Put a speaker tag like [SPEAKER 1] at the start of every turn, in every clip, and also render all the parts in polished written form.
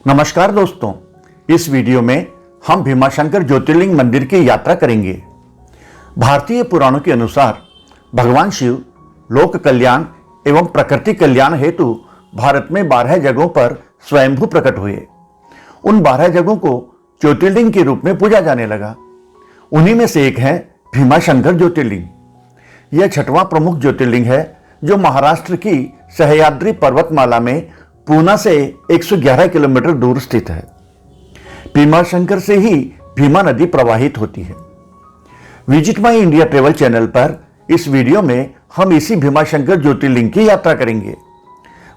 [SPEAKER 1] नमस्कार दोस्तों, इस वीडियो में हम भीमाशंकर ज्योतिर्लिंग मंदिर की यात्रा करेंगे। भारतीय पुराणों के अनुसार भगवान शिव लोक कल्याण एवं प्रकृति कल्याण हेतु भारत में 12 जगहों पर स्वयंभू प्रकट हुए। उन 12 जगहों को ज्योतिर्लिंग के रूप में पूजा जाने लगा। उन्हीं में से एक है भीमाशंकर ज्योतिर्लिंग। यह 6वां प्रमुख ज्योतिर्लिंग है जो महाराष्ट्र की सह्याद्री पर्वतमाला में पूना से 111 किलोमीटर दूर स्थित है। भीमाशंकर से ही भीमा नदी प्रवाहित होती है। Visit my India travel channel पर इस वीडियो में हम इसी भीमाशंकर ज्योतिर्लिंग की यात्रा करेंगे,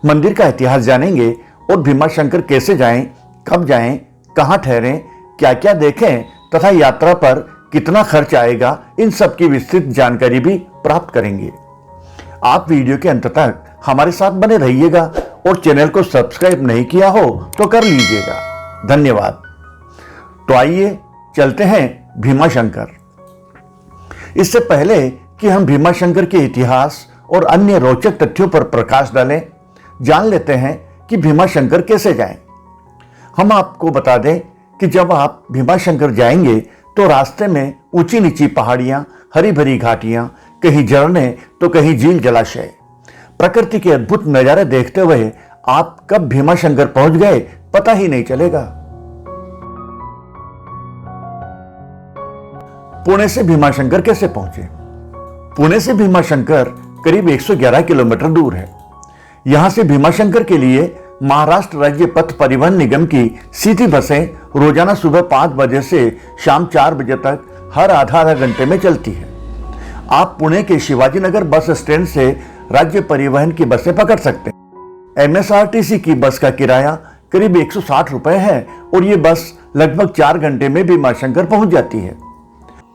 [SPEAKER 1] मंदिर का इतिहास जानेंगे और भीमाशंकर कैसे जाएं, कब जाएं, कहां ठहरें, क्या क्या देखें तथा यात्रा पर कितना खर्च आएगा, इन सब की विस्तृत जानकारी भी प्राप्त करेंगे। आप वीडियो के अंत तक हमारे साथ बने रहिएगा और चैनल को सब्सक्राइब नहीं किया हो तो कर लीजिएगा। धन्यवाद। तो आइए चलते हैं भीमाशंकर। इससे पहले कि हम भीमाशंकर के इतिहास और अन्य रोचक तथ्यों पर प्रकाश डालें, जान लेते हैं कि भीमाशंकर कैसे जाएं। हम आपको बता दें कि जब आप भीमाशंकर जाएंगे तो रास्ते में ऊंची नीची पहाड़ियां, हरी भरी घाटियां, कहीं झरने तो कहीं झील जलाशय, प्रकृति के अद्भुत नजारे देखते हुए आप कब भीमाशंकर पहुंच गए पता ही नहीं चलेगा। पुणे से भीमाशंकर कैसे पहुंचे? पुणे से भीमाशंकर करीब 111 किलोमीटर दूर है। यहां से भीमाशंकर के लिए महाराष्ट्र राज्य पथ परिवहन निगम की सीधी बसें रोजाना सुबह 5 बजे से शाम 4 बजे तक हर आधा घंटे में चलती है। आप पुणे के शिवाजी नगर बस स्टैंड से राज्य परिवहन की बसें पकड़ सकते हैं। MSRTC की बस का किराया करीब 160 रुपए है और ये बस लगभग 4 घंटे में भीमाशंकर पहुंच जाती है।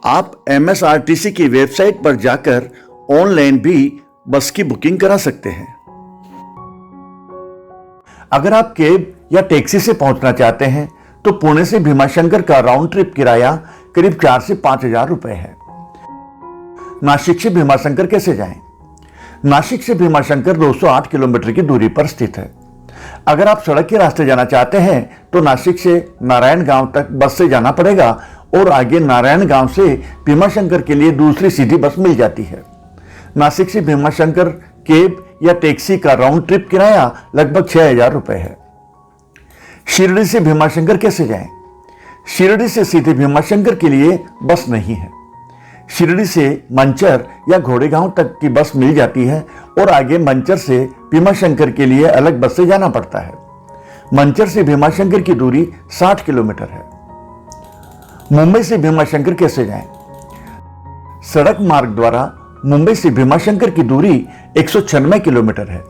[SPEAKER 1] आप MSRTC की वेबसाइट पर जाकर ऑनलाइन भी बस की बुकिंग करा सकते हैं। अगर आप कैब या टैक्सी से पहुंचना चाहते हैं तो पुणे से भीमाशंकर का राउंड ट्रिप किराया करीब 4 से 5 हजार रुपए है। नासिक से भीमाशंकर कैसे जाएं? नासिक से भीमाशंकर 208 किलोमीटर की दूरी पर स्थित है। अगर आप सड़क के रास्ते जाना चाहते हैं तो नासिक से नारायण गांव तक बस से जाना पड़ेगा और आगे नारायण गांव से भीमाशंकर के लिए दूसरी सीधी बस मिल जाती है। नासिक से भीमाशंकर कैब या टैक्सी का राउंड ट्रिप किराया लगभग 6000 रुपए है। शिरडी से भीमाशंकर कैसे जाएं? शिरडी से सीधे भीमाशंकर के लिए बस नहीं है। शिरडी से मंचर या घोड़ेगांव तक की बस मिल जाती है और आगे मंचर से भीमाशंकर के लिए अलग बस से जाना पड़ता है। मंचर से भीमाशंकर की दूरी 60 किलोमीटर है। मुंबई से भीमाशंकर कैसे जाएं? सड़क मार्ग द्वारा मुंबई से भीमाशंकर की दूरी 196 किलोमीटर है।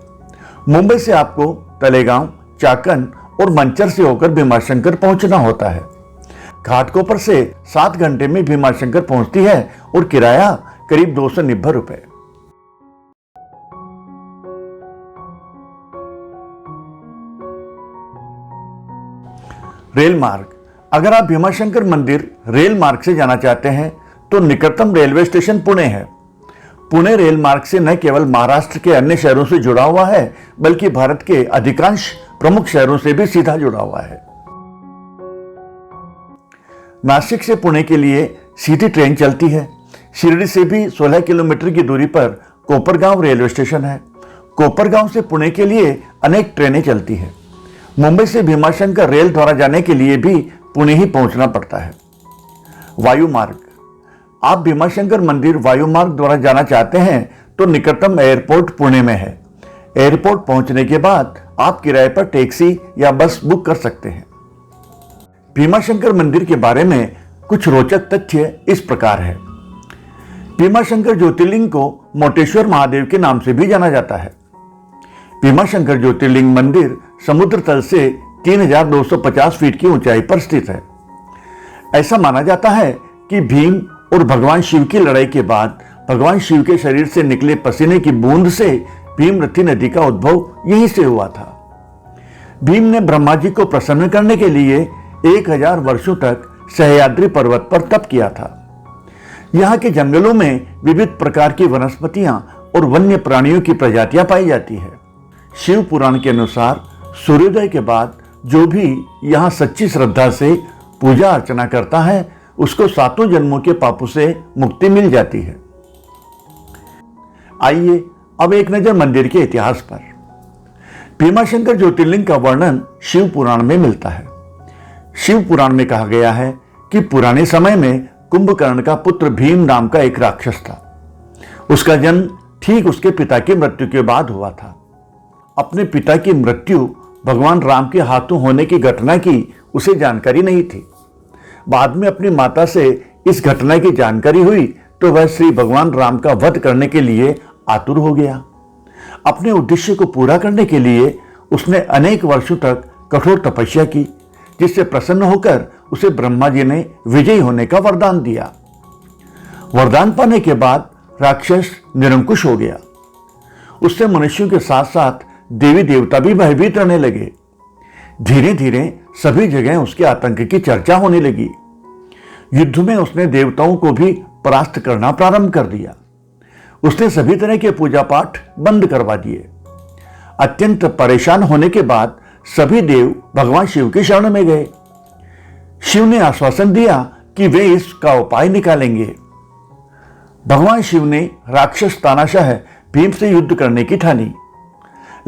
[SPEAKER 1] मुंबई से आपको तलेगांव, चाकन और मंचर से होकर भीमाशंकर पहुंचना होता है। घाटकोपर से 7 घंटे में भीमाशंकर पहुंचती है और किराया करीब 290 रुपए। रेल मार्ग। अगर आप भीमाशंकर मंदिर रेल मार्ग से जाना चाहते हैं तो निकटतम रेलवे स्टेशन पुणे है। पुणे रेल मार्ग से न केवल महाराष्ट्र के अन्य शहरों से जुड़ा हुआ है बल्कि भारत के अधिकांश प्रमुख शहरों से भी सीधा जुड़ा हुआ है। नासिक से पुणे के लिए सीधी ट्रेन चलती है। शिरडी से भी 16 किलोमीटर की दूरी पर कोपरगांव रेलवे स्टेशन है। कोपरगांव से पुणे के लिए अनेक ट्रेनें चलती है। मुंबई से भीमाशंकर रेल द्वारा जाने के लिए भी पुणे ही पहुंचना पड़ता है। वायु मार्ग। आप भीमाशंकर मंदिर वायु मार्ग द्वारा जाना चाहते हैं तो निकटतम एयरपोर्ट पुणे में है। एयरपोर्ट पहुंचने के बाद आप किराए पर टैक्सी या बस बुक कर सकते हैं। भीमाशंकर मंदिर के बारे में कुछ रोचक तथ्य इस प्रकार है। भीमाशंकर ज्योतिर्लिंग को मोटेश्वर महादेव के नाम से भी जाना जाता है। भीमाशंकर ज्योतिर्लिंग मंदिर समुद्र तल से 3250 फीट की ऊंचाई पर स्थित है। ऐसा माना जाता है कि भीम और भगवान शिव की लड़ाई के बाद भगवान शिव के शरीर से निकले पसीने की बूंद से भीमरथी नदी का उद्भव यहीं से हुआ था। भीम ने ब्रह्मा जी को प्रसन्न करने के लिए 1000 वर्षों तक सह्याद्री पर्वत पर तप किया था। यहाँ के जंगलों में विविध प्रकार की वनस्पतियां और वन्य प्राणियों की प्रजातियां पाई जाती है। शिव पुराण के अनुसार सूर्योदय के बाद जो भी यहाँ सच्ची श्रद्धा से पूजा अर्चना करता है उसको 7 जन्मों के पापों से मुक्ति मिल जाती है। आइए अब एक नजर मंदिर के इतिहास पर। भीमाशंकर ज्योतिर्लिंग का वर्णन शिव पुराण में मिलता है। शिव पुराण में कहा गया है कि पुराने समय में कुंभकर्ण का पुत्र भीम नाम का एक राक्षस था। उसका जन्म ठीक उसके पिता की मृत्यु के बाद हुआ था। अपने पिता की मृत्यु भगवान राम के हाथों होने की घटना की उसे जानकारी नहीं थी। बाद में अपनी माता से इस घटना की जानकारी हुई तो वह श्री भगवान राम का वध करने के लिए आतुर हो गया। अपने उद्देश्य को पूरा करने के लिए उसने अनेक वर्षों तक कठोर तपस्या की, जिससे प्रसन्न होकर उसे ब्रह्मा जी ने विजयी होने का वरदान दिया। वरदान पाने के बाद राक्षस निरंकुश हो गया। उससे मनुष्यों के साथ साथ देवी देवता भी भयभीत रहने लगे। धीरे धीरे सभी जगह उसके आतंक की चर्चा होने लगी। युद्ध में उसने देवताओं को भी परास्त करना प्रारंभ कर दिया। उसने सभी तरह के पूजा पाठ बंद करवा दिए। अत्यंत परेशान होने के बाद सभी देव भगवान शिव की शरण में गए। शिव ने आश्वासन दिया कि वे इसका उपाय निकालेंगे। भगवान शिव ने राक्षस तानाशाह भीम से युद्ध करने की ठानी।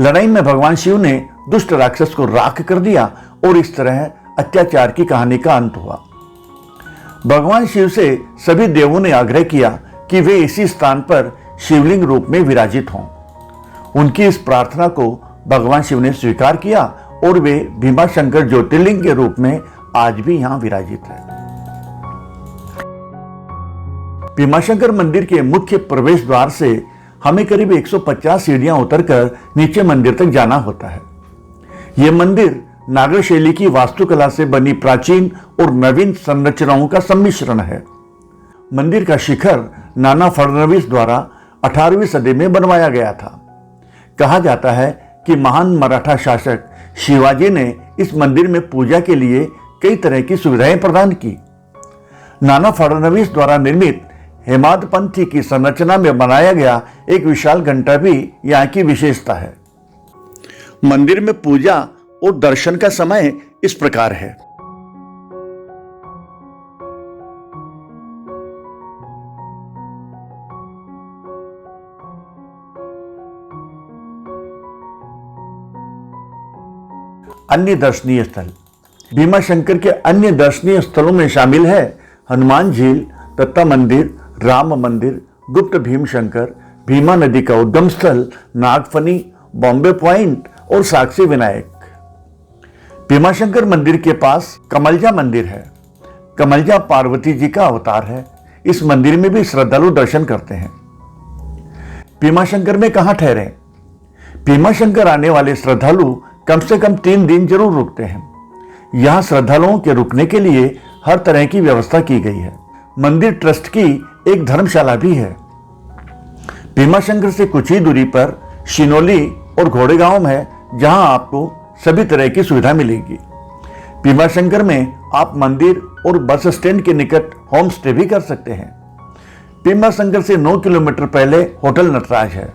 [SPEAKER 1] लड़ाई में भगवान शिव ने दुष्ट राक्षस को राख कर दिया और इस तरह अत्याचार की कहानी का अंत हुआ। भगवान शिव से सभी देवों ने आग्रह किया कि वे इसी स्थान पर शिवलिंग रूप में विराजित हों। उनकी इस प्रार्थना को भगवान शिव ने स्वीकार किया और वे भीमाशंकर ज्योतिर्लिंग के रूप में आज भी यहां विराजित है। भीमाशंकर मंदिर के मुख्य प्रवेश द्वार से हमें करीब 150 सीढ़ियां उतरकर नीचे मंदिर तक जाना होता है। यह मंदिर नागर शैली की वास्तुकला से बनी प्राचीन और नवीन संरचनाओं का सम्मिश्रण है। मंदिर का शिखर नाना फडणवीस द्वारा 18वीं सदी में बनवाया गया था। कहा जाता है कि महान मराठा शासक शिवाजी ने इस मंदिर में पूजा के लिए कई तरह की सुविधाएं प्रदान की। नाना फडणवीस द्वारा निर्मित हेमादपंथी की संरचना में बनाया गया एक विशाल घंटा भी यहाँ की विशेषता है। मंदिर में पूजा और दर्शन का समय इस प्रकार है। अन्य दर्शनीय स्थल। भीमाशंकर के अन्य दर्शनीय स्थलों में शामिल है हनुमान झील, दत्ता मंदिर, राम मंदिर, गुप्त भीमशंकर, भीमा नदी का उद्गम स्थल, नागफनी, बॉम्बे पॉइंट और साक्षी विनायक। भीमाशंकर मंदिर के पास कमलजा मंदिर है। कमलजा पार्वती जी का अवतार है। इस मंदिर में भी श्रद्धालु दर्शन करते हैं। भीमाशंकर में कहां ठहरे? भीमाशंकर आने वाले श्रद्धालु कम से कम 3 दिन जरूर रुकते हैं। यहां श्रद्धालुओं के रुकने के लिए हर तरह की व्यवस्था की गई है। मंदिर ट्रस्ट की एक धर्मशाला भी है। भीमाशंकर से कुछ ही दूरी पर शिनोली और घोड़ेगांव है, जहां आपको सभी तरह की सुविधा मिलेगी। भीमाशंकर में आप मंदिर और बस स्टैंड के निकट होम स्टे भी कर सकते हैं। भीमाशंकर से 9 किलोमीटर पहले होटल नटराज है।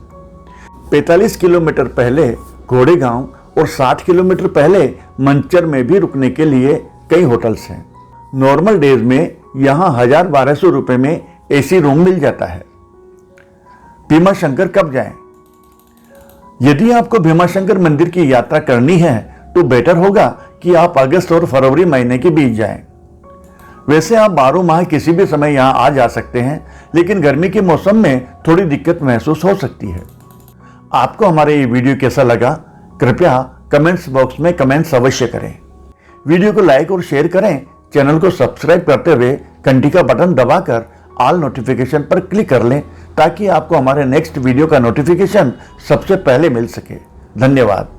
[SPEAKER 1] 45 किलोमीटर पहले घोड़ेगांव और 60 किलोमीटर पहले मंचर में भी रुकने के लिए कई होटल्स हैं। नॉर्मल डेज में यहाँ 1200 रुपये में एसी रूम मिल जाता है। भीमाशंकर कब जाएं? यदि आपको भीमाशंकर मंदिर की यात्रा करनी है तो बेटर होगा कि आप अगस्त और फरवरी महीने के बीच जाएं। वैसे आप 12 माह किसी भी समय यहाँ आ जा सकते हैं, लेकिन गर्मी के मौसम में थोड़ी दिक्कत महसूस हो सकती है। आपको हमारा ये वीडियो कैसा लगा, कृपया कमेंट्स बॉक्स में कमेंट्स अवश्य करें। वीडियो को लाइक और शेयर करें। चैनल को सब्सक्राइब करते हुए घंटी का बटन दबाकर ऑल नोटिफिकेशन पर क्लिक कर लें, ताकि आपको हमारे नेक्स्ट वीडियो का नोटिफिकेशन सबसे पहले मिल सके। धन्यवाद।